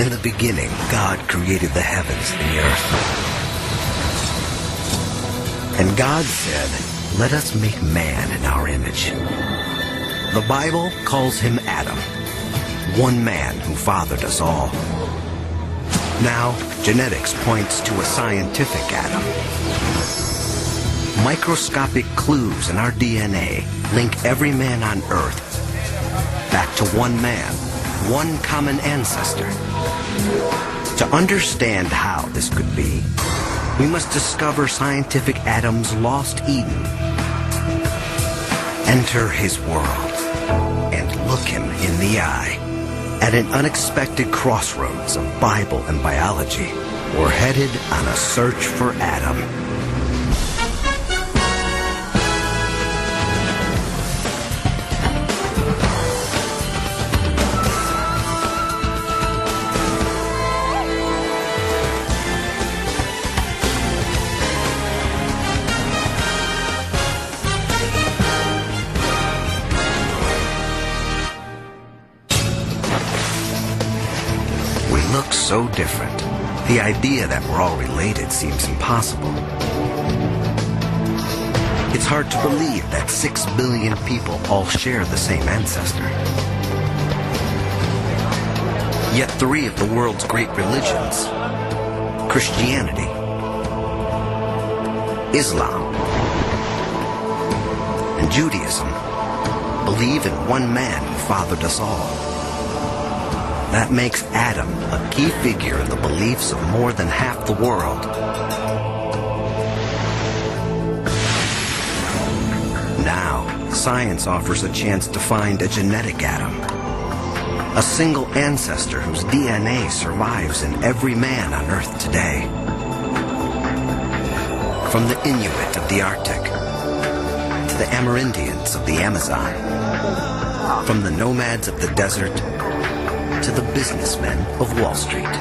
In the beginning, God created the heavens and the earth. And God said, "Let us make man in our image." The Bible calls him Adam, one man who fathered us all. Now, genetics points to a scientific Adam. Microscopic clues in our DNA link every man on Earth back to one man, one common ancestor. To understand how this could be, we must discover scientific Adam's lost Eden, enter his world, and look him in the eye. At an unexpected crossroads of Bible and biology, we're headed on a search for Adam. So different. The idea that we're all related seems impossible. It's hard to believe that 6 billion people all share the same ancestor. Yet 3 of the world's great religions, Christianity, Islam, and Judaism, believe in one man who fathered us all. That makes Adam a key figure in the beliefs of more than half the world. Now, science offers a chance to find a genetic Adam, a single ancestor whose DNA survives in every man on Earth today. From the Inuit of the Arctic, to the Amerindians of the Amazon, from the nomads of the desert, to the businessmen of Wall Street.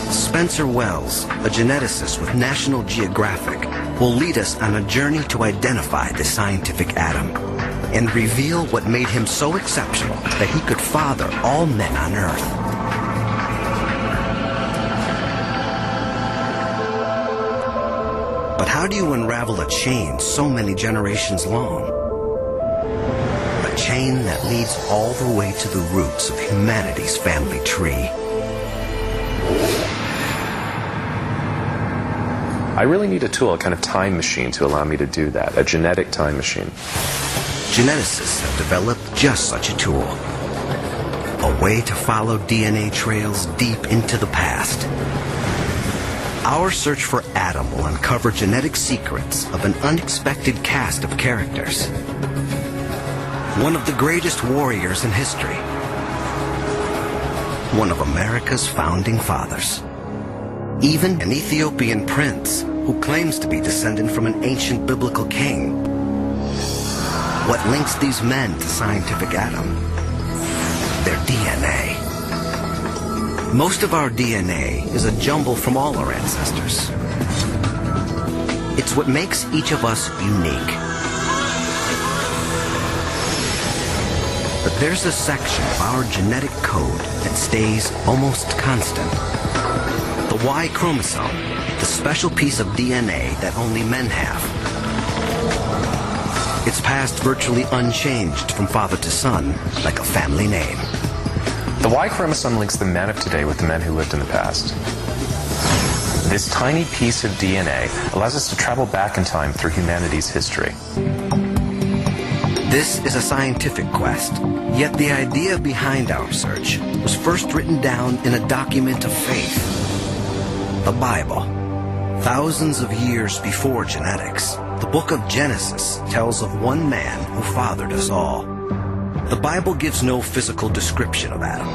Spencer Wells, a geneticist with National Geographic, will lead us on a journey to identify the scientific Adam and reveal what made him so exceptional that he could father all men on Earth. But how do you unravel a chain so many generations long? Chain that leads all the way to the roots of humanity's family tree. I really need a tool, a kind of time machine to allow me to do that, a genetic time machine. Geneticists have developed just such a tool. A way to follow DNA trails deep into the past. Our search for Adam will uncover genetic secrets of an unexpected cast of characters. One of the greatest warriors in history. One of America's founding fathers. Even an Ethiopian prince who claims to be descended from an ancient biblical king. What links these men to scientific Adam? Their DNA. Most of our DNA is a jumble from all our ancestors. It's what makes each of us unique. But there's a section of our genetic code that stays almost constant. The Y chromosome, the special piece of DNA that only men have. It's passed virtually unchanged from father to son, like a family name. The Y chromosome links the men of today with the men who lived in the past. This tiny piece of DNA allows us to travel back in time through humanity's history. This is a scientific quest, yet the idea behind our search was first written down in a document of faith, the Bible. Thousands of years before genetics, the book of Genesis tells of one man who fathered us all. The Bible gives no physical description of Adam,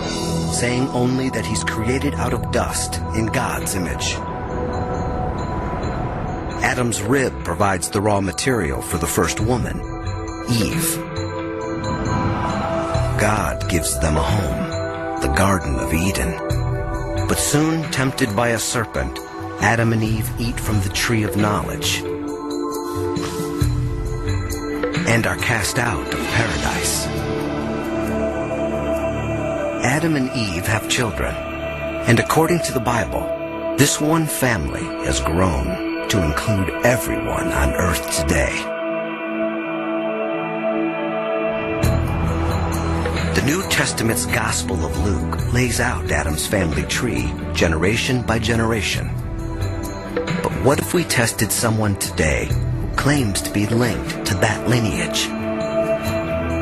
saying only that he's created out of dust in God's image. Adam's rib provides the raw material for the first woman, Eve. God gives them a home, the Garden of Eden. But soon, tempted by a serpent, Adam and Eve eat from the tree of knowledge and are cast out of paradise. Adam and Eve have children. And according to the Bible, this one family has grown to include everyone on earth today. The New Testament's Gospel of Luke lays out Adam's family tree, generation by generation. But what if we tested someone today who claims to be linked to that lineage?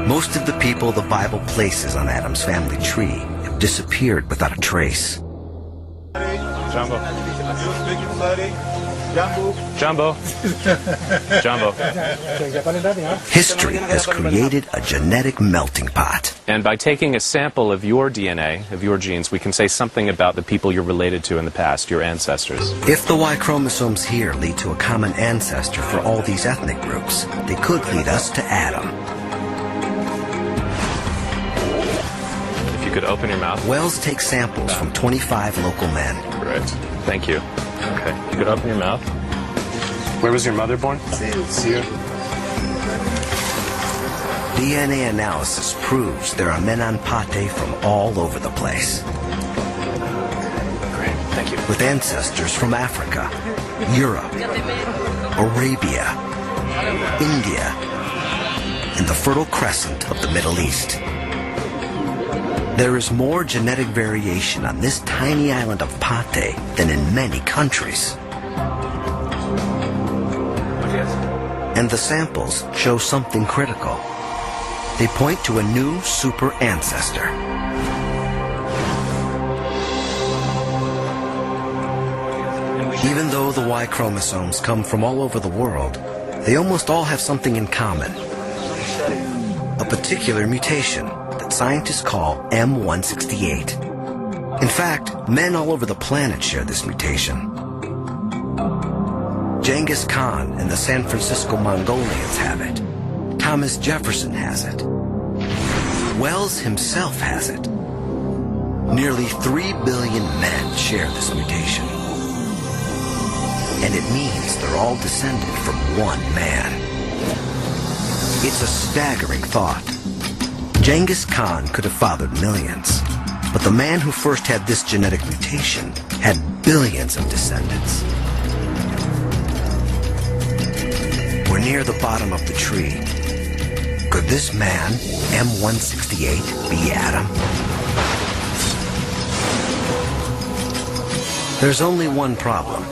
Most of the people the Bible places on Adam's family tree have disappeared without a trace. Jumbo. Jumbo. Jumbo. History has created a genetic melting pot. And by taking a sample of your DNA, of your genes, we can say something about the people you're related to in the past, your ancestors. If the Y chromosomes here lead to a common ancestor for all these ethnic groups, they could lead us to Adam. If you could open your mouth. Wells takes samples from 25 local men. Right. Thank you. Okay. You could open your mouth. Where was your mother born? Here. DNA analysis proves there are men on Pate from all over the place. Great. Thank you. With ancestors from Africa, Europe, Arabia, India, and the Fertile Crescent of the Middle East. There is more genetic variation on this tiny island of Pate than in many countries. And the samples show something critical. They point to a new super ancestor. Even though the Y chromosomes come from all over the world, they almost all have something in common. A particular mutation that scientists call M168. In fact, men all over the planet share this mutation. Genghis Khan and the San Francisco Mongolians have it. Thomas Jefferson has it. Wells himself has it. Nearly 3 billion men share this mutation. And it means they're all descended from one man. It's a staggering thought. Genghis Khan could have fathered millions, but the man who first had this genetic mutation had billions of descendants. We're near the bottom of the tree. Could this man, M168, be Adam? There's only one problem.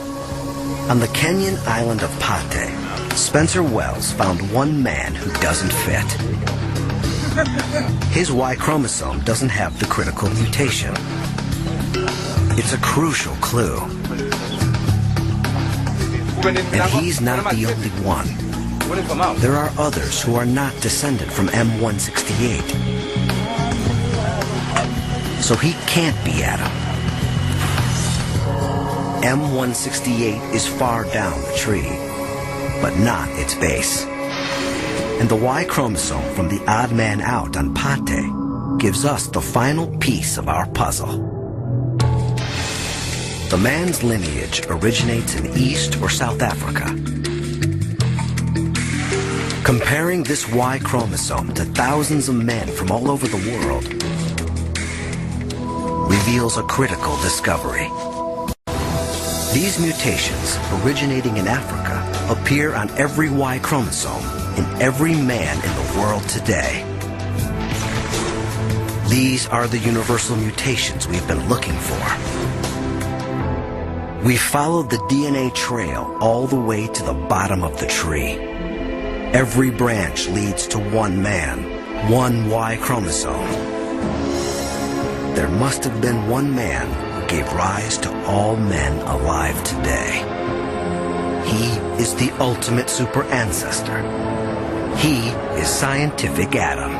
On the Kenyan island of Pate, Spencer Wells found one man who doesn't fit. His Y chromosome doesn't have the critical mutation. It's a crucial clue. And he's not the only one. There are others who are not descended from M168. So he can't be Adam. M168 is far down the tree, but not its base. And the Y chromosome from the odd man out on Pate gives us the final piece of our puzzle. The man's lineage originates in East or South Africa. Comparing this Y chromosome to thousands of men from all over the world reveals a critical discovery. These mutations, originating in Africa, appear on every Y chromosome in every man in the world today. These are the universal mutations we've been looking for. We followed the DNA trail all the way to the bottom of the tree. Every branch leads to one man, one Y chromosome. There must have been one man who gave rise to all men alive today. He is the ultimate super ancestor. He is scientific Adam.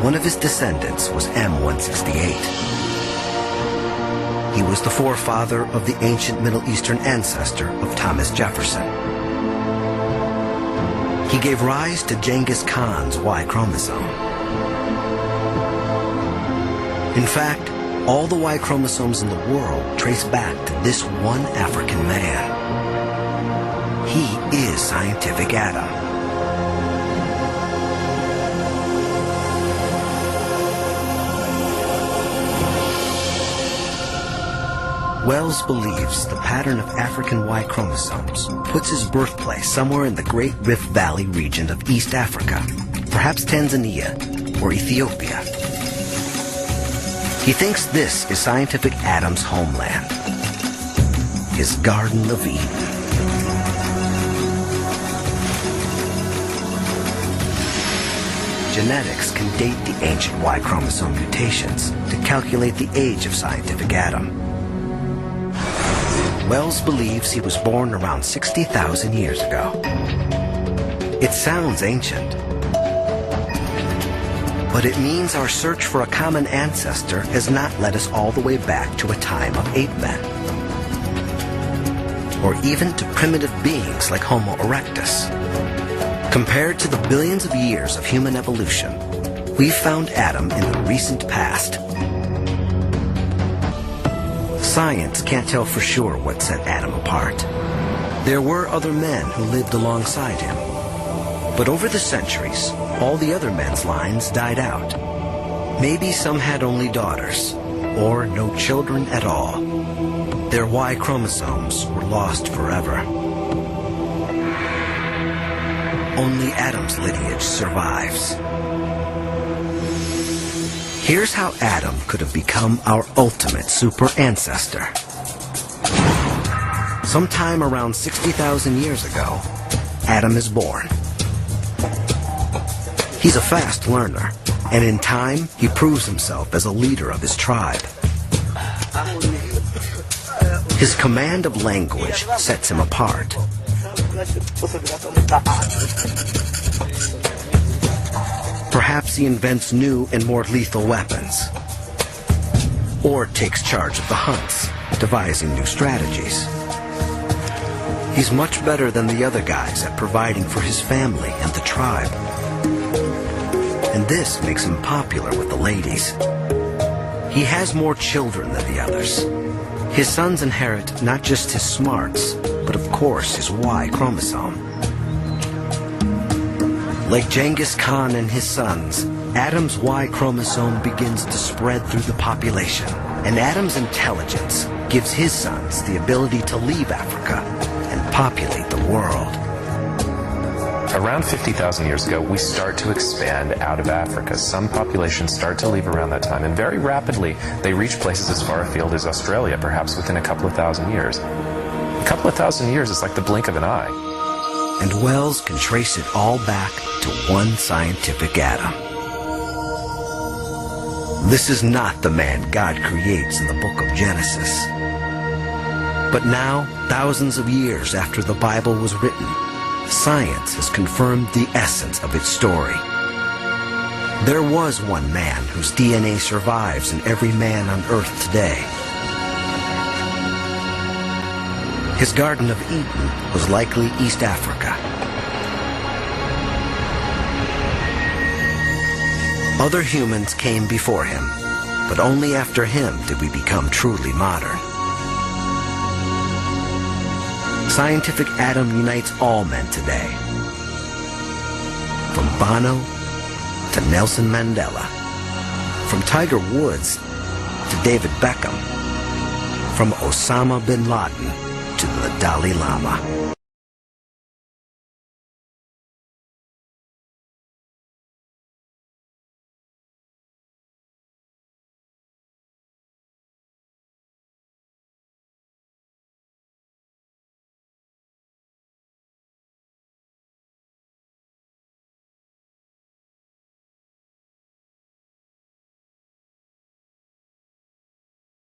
One of his descendants was M168. He was the forefather of the ancient Middle Eastern ancestor of Thomas Jefferson. He gave rise to Genghis Khan's Y chromosome. In fact, all the Y chromosomes in the world trace back to this one African man. He is scientific Adam. Wells believes the pattern of African Y chromosomes puts his birthplace somewhere in the Great Rift Valley region of East Africa, perhaps Tanzania or Ethiopia. He thinks this is scientific Adam's homeland, his Garden of Eden. Genetics can date the ancient Y chromosome mutations to calculate the age of scientific Adam. Wells believes he was born around 60,000 years ago. It sounds ancient, but it means our search for a common ancestor has not led us all the way back to a time of ape men, or even to primitive beings like Homo erectus. Compared to the billions of years of human evolution, we've found Adam in the recent past. Science can't tell for sure what set Adam apart. There were other men who lived alongside him, but over the centuries, all the other men's lines died out. Maybe some had only daughters, or no children at all. Their Y chromosomes were lost forever. Only Adam's lineage survives. Here's how Adam could have become our ultimate super ancestor. Sometime around 60,000 years ago, Adam is born. He's a fast learner, and in time, he proves himself as a leader of his tribe. His command of language sets him apart. Perhaps he invents new and more lethal weapons, or takes charge of the hunts, devising new strategies. He's much better than the other guys at providing for his family and the tribe. And this makes him popular with the ladies. He has more children than the others. His sons inherit not just his smarts, but of course his Y chromosome. Like Genghis Khan and his sons, Adam's Y chromosome begins to spread through the population, and Adam's intelligence gives his sons the ability to leave Africa and populate the world. Around 50,000 years ago, we start to expand out of Africa. Some populations start to leave around that time, and very rapidly they reach places as far afield as Australia, perhaps within a couple of thousand years. A couple of thousand years is like the blink of an eye. And Wells can trace it all back to one scientific Adam. This is not the man God creates in the book of Genesis. But now, thousands of years after the Bible was written, science has confirmed the essence of its story. There was one man whose DNA survives in every man on Earth today. His Garden of Eden was likely East Africa. Other humans came before him, but only after him did we become truly modern. Scientific Adam unites all men today. From Bono to Nelson Mandela. From Tiger Woods to David Beckham. From Osama bin Laden to the Dalai Lama.